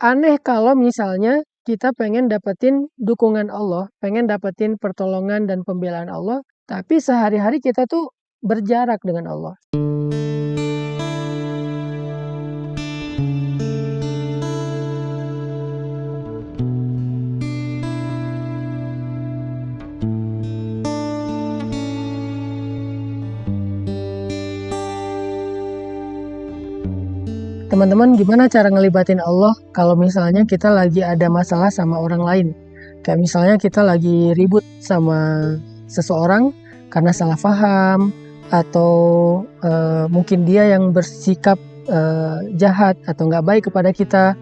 Aneh kalau misalnya kita pengen dapetin dukungan Allah, pengen dapetin pertolongan dan pembelaan Allah, tapi sehari-hari kita tuh berjarak dengan Allah. Teman-teman, gimana cara ngelibatin Allah kalau misalnya kita lagi ada masalah sama orang lain? Kayak misalnya kita lagi ribut sama seseorang karena salah paham, atau mungkin dia yang bersikap jahat atau nggak baik kepada kita.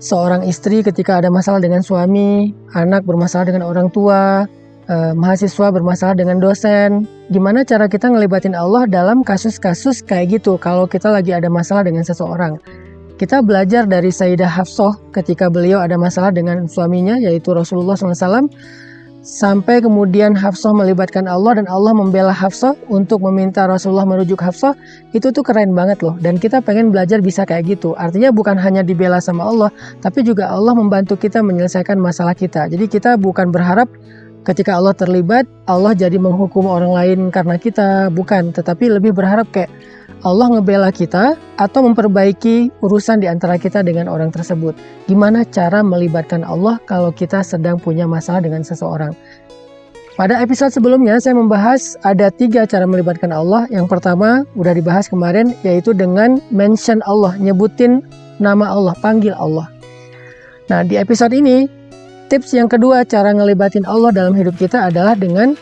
Seorang istri ketika ada masalah dengan suami, anak bermasalah dengan orang tua, mahasiswa bermasalah dengan dosen. Gimana cara kita ngelibatin Allah dalam kasus-kasus kayak gitu kalau kita lagi ada masalah dengan seseorang? Kita belajar dari Sayyidah Hafsah ketika beliau ada masalah dengan suaminya, yaitu Rasulullah SAW, sampai kemudian Hafsah melibatkan Allah dan Allah membela Hafsah untuk meminta Rasulullah merujuk Hafsah. Itu tuh keren banget loh, dan kita pengen belajar bisa kayak gitu. Artinya bukan hanya dibela sama Allah, tapi juga Allah membantu kita menyelesaikan masalah kita. Jadi kita bukan berharap ketika Allah terlibat, Allah jadi menghukum orang lain karena kita, bukan. Tetapi lebih berharap kayak Allah ngebela kita atau memperbaiki urusan di antara kita dengan orang tersebut. Gimana cara melibatkan Allah kalau kita sedang punya masalah dengan seseorang? Pada episode sebelumnya saya membahas ada 3 cara melibatkan Allah. Yang pertama udah dibahas kemarin, yaitu dengan mention Allah, nyebutin nama Allah, panggil Allah. Nah, di episode ini tips yang kedua cara ngelibatin Allah dalam hidup kita adalah dengan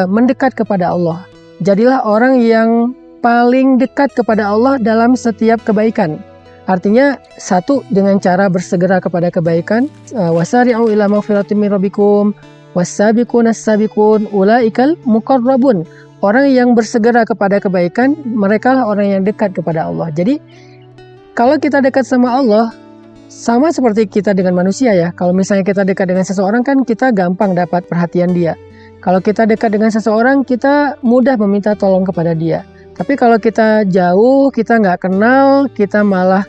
mendekat kepada Allah. Jadilah orang yang paling dekat kepada Allah dalam setiap kebaikan. Artinya, satu, dengan cara bersegera kepada kebaikan. Wasari'u ila maghfiratin min rabbikum was-sabiquna as-sabiqun ulaikal muqarrabun. Orang yang bersegera kepada kebaikan, mereka lah orang yang dekat kepada Allah. Jadi, kalau kita dekat sama Allah, sama seperti kita dengan manusia ya. Kalau misalnya kita dekat dengan seseorang kan kita gampang dapat perhatian dia. Kalau kita dekat dengan seseorang, kita mudah meminta tolong kepada dia. Tapi kalau kita jauh, kita nggak kenal, kita malah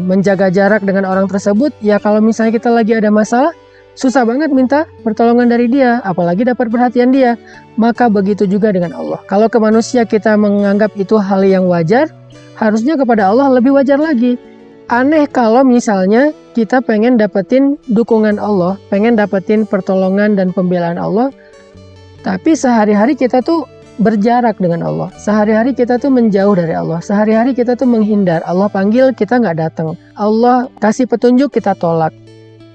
menjaga jarak dengan orang tersebut, ya kalau misalnya kita lagi ada masalah, susah banget minta pertolongan dari dia, apalagi dapat perhatian dia. Maka begitu juga dengan Allah. Kalau ke manusia kita menganggap itu hal yang wajar, harusnya kepada Allah lebih wajar lagi. Aneh kalau misalnya kita pengen dapetin dukungan Allah, pengen dapetin pertolongan dan pembelaan Allah, tapi sehari-hari kita tuh berjarak dengan Allah. Sehari-hari kita tuh menjauh dari Allah. Sehari-hari kita tuh menghindar. Allah panggil, kita nggak datang. Allah kasih petunjuk, kita tolak.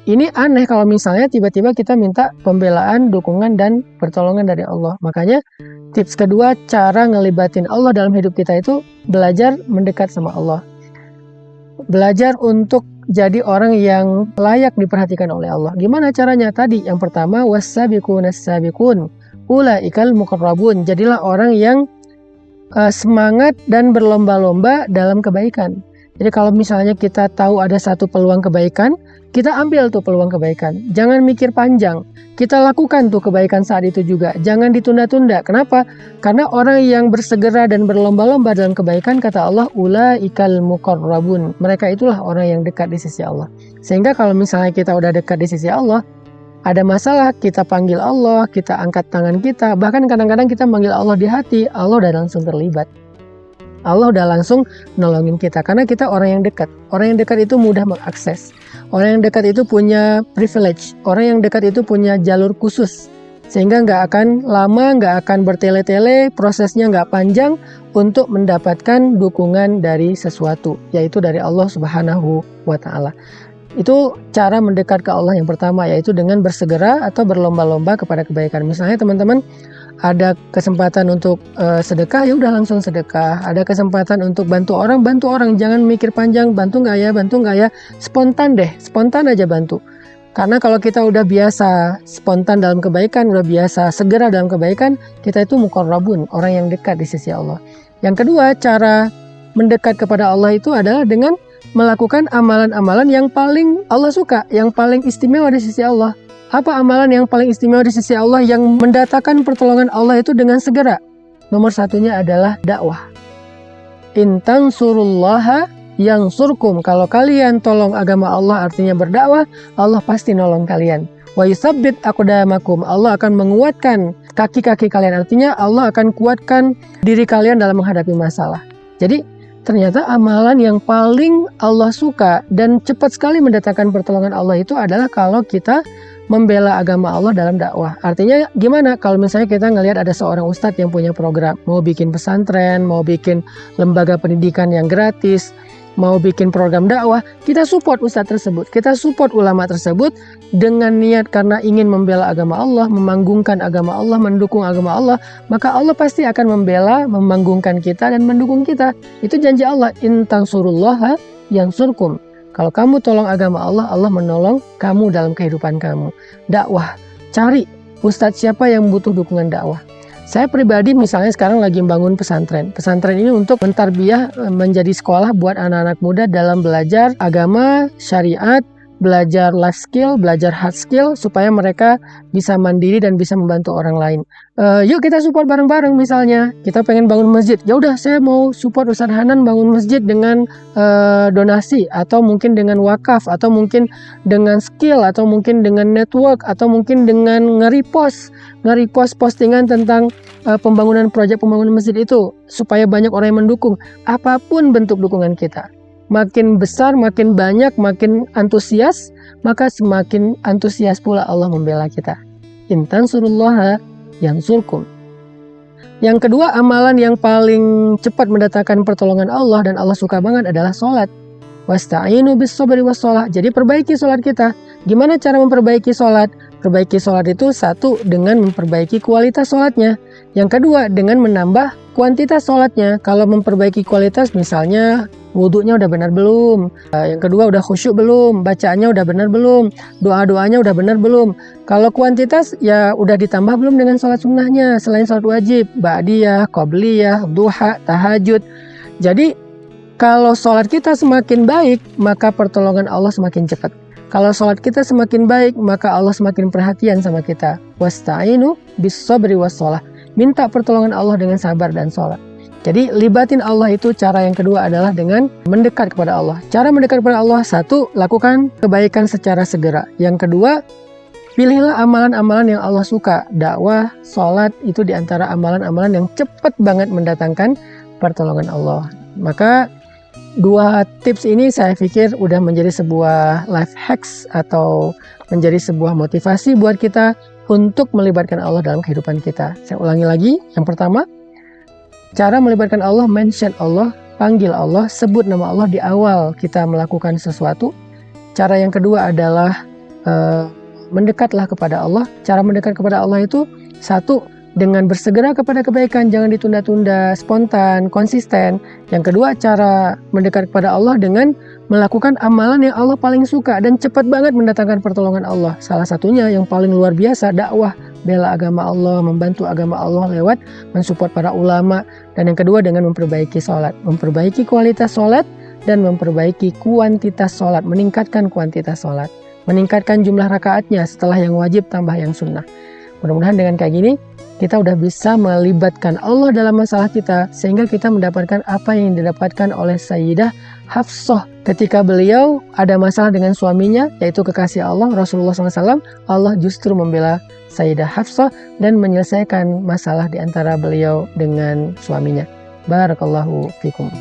Ini aneh kalau misalnya tiba-tiba kita minta pembelaan, dukungan, dan pertolongan dari Allah. Makanya tips kedua, cara ngelibatin Allah dalam hidup kita itu belajar mendekat sama Allah. Belajar untuk jadi orang yang layak diperhatikan oleh Allah. Gimana caranya? Tadi yang pertama, was-sabiquna as-sabiqun ulaikal muqarrabun. Jadilah orang yang semangat dan berlomba-lomba dalam kebaikan. Jadi kalau misalnya kita tahu ada satu peluang kebaikan, kita ambil tuh peluang kebaikan. Jangan mikir panjang. Kita lakukan tuh kebaikan saat itu juga. Jangan ditunda-tunda. Kenapa? Karena orang yang bersegera dan berlomba-lomba dalam kebaikan, kata Allah, ulaikal muqarrabun. Mereka itulah orang yang dekat di sisi Allah. Sehingga kalau misalnya kita udah dekat di sisi Allah, ada masalah, kita panggil Allah, kita angkat tangan kita. Bahkan kadang-kadang kita manggil Allah di hati, Allah udah langsung terlibat. Allah udah langsung nolongin kita, karena kita orang yang dekat. Orang yang dekat itu mudah mengakses. Orang yang dekat itu punya privilege. Orang yang dekat itu punya jalur khusus. Sehingga nggak akan lama, nggak akan bertele-tele, prosesnya nggak panjang untuk mendapatkan dukungan dari sesuatu, yaitu dari Allah Subhanahu wa Ta'ala. Itu cara mendekat ke Allah yang pertama, yaitu dengan bersegera atau berlomba-lomba kepada kebaikan. Misalnya teman-teman ada kesempatan untuk sedekah, ya udah langsung sedekah. Ada kesempatan untuk bantu orang, jangan mikir panjang, bantu nggak ya, spontan deh, spontan aja bantu. Karena kalau kita udah biasa spontan dalam kebaikan, udah biasa segera dalam kebaikan, kita itu muqarrabun, orang yang dekat di sisi Allah. Yang kedua, cara mendekat kepada Allah itu adalah dengan melakukan amalan-amalan yang paling Allah suka, yang paling istimewa di sisi Allah. Apa amalan yang paling istimewa di sisi Allah yang mendatangkan pertolongan Allah itu dengan segera? Nomor satunya adalah dakwah. In tansurullaha yansurkum. Kalau kalian tolong agama Allah artinya berdakwah, Allah pasti nolong kalian. Wa yusabbit aqdamakum. Allah akan menguatkan kaki-kaki kalian. Artinya Allah akan kuatkan diri kalian dalam menghadapi masalah. Jadi ternyata amalan yang paling Allah suka dan cepat sekali mendatangkan pertolongan Allah itu adalah kalau kita membela agama Allah dalam dakwah. Artinya gimana? Kalau misalnya kita ngelihat ada seorang ustadz yang punya program, mau bikin pesantren, mau bikin lembaga pendidikan yang gratis, mau bikin program dakwah, kita support ustadz tersebut, kita support ulama tersebut dengan niat karena ingin membela agama Allah, memanggungkan agama Allah, mendukung agama Allah, maka Allah pasti akan membela, memanggungkan kita dan mendukung kita. Itu janji Allah, in tansurullaha yansurkum. Kalau kamu tolong agama Allah, Allah menolong kamu dalam kehidupan kamu. Dakwah, cari ustadz siapa yang butuh dukungan dakwah. Saya pribadi misalnya sekarang lagi membangun pesantren. Pesantren ini untuk mentarbiyah menjadi sekolah buat anak-anak muda dalam belajar agama, syariat, belajar life skill, belajar hard skill supaya mereka bisa mandiri dan bisa membantu orang lain. Yuk kita support bareng-bareng misalnya. Kita pengen bangun masjid. Ya udah saya mau support Ustadz Hanan bangun masjid dengan donasi atau mungkin dengan wakaf atau mungkin dengan skill atau mungkin dengan network atau mungkin dengan nge-repost postingan tentang pembangunan proyek pembangunan masjid itu supaya banyak orang yang mendukung. Apapun bentuk dukungan kita. Makin besar, makin banyak, makin antusias, maka semakin antusias pula Allah membela kita. In tansurullaha yansurkum. Yang kedua, amalan yang paling cepat mendatangkan pertolongan Allah dan Allah suka banget adalah sholat. Wasta'inu bis sabri was sholat. Jadi perbaiki sholat kita. Gimana cara memperbaiki sholat? Perbaiki sholat itu satu, dengan memperbaiki kualitas sholatnya. Yang kedua, dengan menambah kuantitas sholatnya. Kalau memperbaiki kualitas misalnya wudhunya udah benar belum? Yang kedua udah khusyuk belum? Bacaannya udah benar belum? Doa-doanya udah benar belum? Kalau kuantitas ya udah ditambah belum dengan sholat sunnahnya selain sholat wajib? Ba'diyah, qobliyah, duha, tahajud. Jadi kalau sholat kita semakin baik maka pertolongan Allah semakin cepat. Kalau sholat kita semakin baik maka Allah semakin perhatian sama kita. Wasta'inu bis sabri was sholah. Minta pertolongan Allah dengan sabar dan sholat. Jadi libatin Allah itu cara yang kedua adalah dengan mendekat kepada Allah. Cara mendekat kepada Allah, satu, lakukan kebaikan secara segera. Yang kedua, pilihlah amalan-amalan yang Allah suka. Dakwah, sholat itu diantara amalan-amalan yang cepat banget mendatangkan pertolongan Allah. Maka dua tips ini saya pikir udah menjadi sebuah life hacks atau menjadi sebuah motivasi buat kita untuk melibatkan Allah dalam kehidupan kita. Saya ulangi lagi, yang pertama, cara melibatkan Allah, mention Allah, panggil Allah, sebut nama Allah di awal kita melakukan sesuatu. Cara yang kedua adalah mendekatlah kepada Allah. Cara mendekat kepada Allah itu satu, dengan bersegera kepada kebaikan, jangan ditunda-tunda, spontan, konsisten. Yang kedua, cara mendekat kepada Allah dengan melakukan amalan yang Allah paling suka dan cepat banget mendatangkan pertolongan Allah. Salah satunya yang paling luar biasa, dakwah, bela agama Allah, membantu agama Allah lewat mensupport para ulama. Dan yang kedua dengan memperbaiki sholat, memperbaiki kualitas sholat dan memperbaiki kuantitas sholat, meningkatkan kuantitas sholat, meningkatkan jumlah rakaatnya setelah yang wajib tambah yang sunnah. Mudah-mudahan dengan kayak gini kita udah bisa melibatkan Allah dalam masalah kita sehingga kita mendapatkan apa yang didapatkan oleh Sayyidah Hafsah ketika beliau ada masalah dengan suaminya yaitu kekasih Allah Rasulullah SAW. Allah justru membela Sayyidah Hafsah dan menyelesaikan masalah di antara beliau dengan suaminya. Barakallahu fikum.